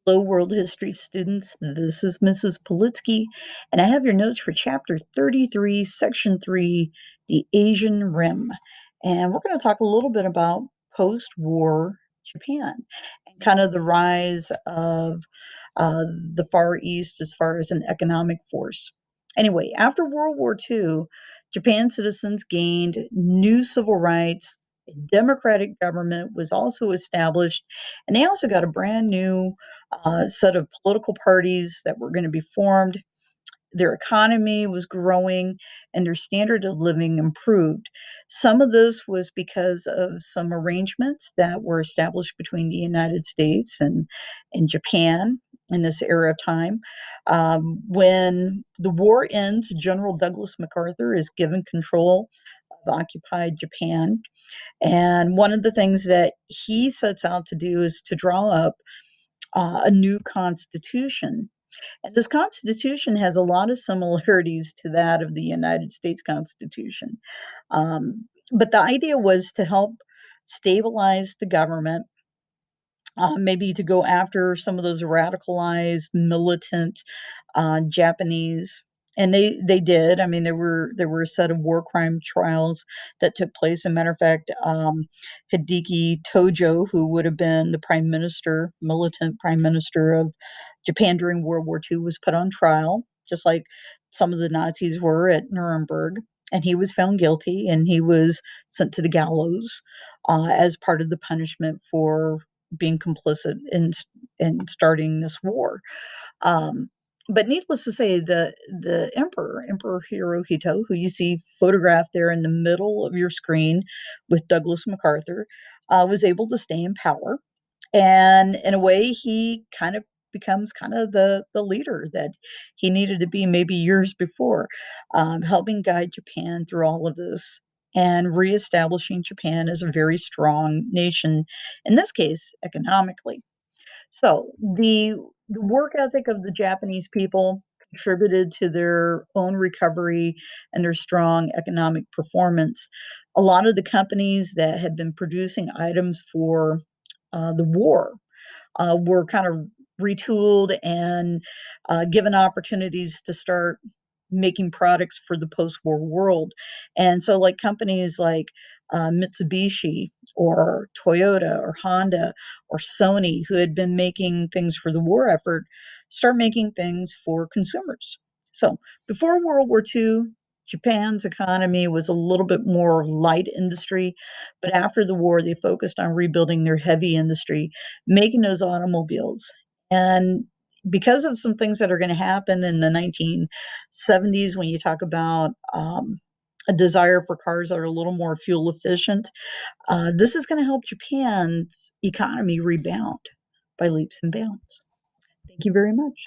Hello, world history students. This is Mrs. Politsky, and I have your notes for chapter 33, section 3, the Asian Rim. And we're going to talk a little bit about post war Japan and kind of the rise of the Far East as far as an economic force. Anyway, after World War II, Japan citizens gained new civil rights. A democratic government was also established, and they also got a brand new set of political parties that were going to be formed. Their economy was growing and their standard of living improved. Some of this was because of some arrangements that were established between the United States and Japan in this era of time. When the war ends, General Douglas MacArthur is given control of occupied Japan. And one of the things that he sets out to do is to draw up a new constitution. And this constitution has a lot of similarities to that of the United States Constitution. But the idea was to help stabilize the government, maybe to go after some of those radicalized militant Japanese. And they did. I mean, there were a set of war crime trials that took place. As a matter of fact, Hideki Tojo, who would have been the prime minister, militant prime minister of Japan during World War II, was put on trial, just like some of the Nazis were at Nuremberg. And he was found guilty, and he was sent to the gallows as part of the punishment for being complicit in starting this war. Um, but needless to say, the Emperor Hirohito, who you see photographed there in the middle of your screen with Douglas MacArthur, was able to stay in power, and in a way, he kind of becomes kind of the leader that he needed to be maybe years before, helping guide Japan through all of this and reestablishing Japan as a very strong nation, in this case, economically. So the work ethic of the Japanese people contributed to their own recovery and their strong economic performance. A lot of the companies that had been producing items for the war were kind of retooled and given opportunities to start making products for the post-war world. And so, like companies like Mitsubishi or Toyota or Honda or Sony, who had been making things for the war effort, start making things for consumers. So, before World War II, Japan's economy was a little bit more light industry, but after the war, they focused on rebuilding their heavy industry, making those automobiles. And because of some things that are going to happen in the 1970s, when you talk about a desire for cars that are a little more fuel efficient, this is going to help Japan's economy rebound by leaps and bounds. Thank you very much.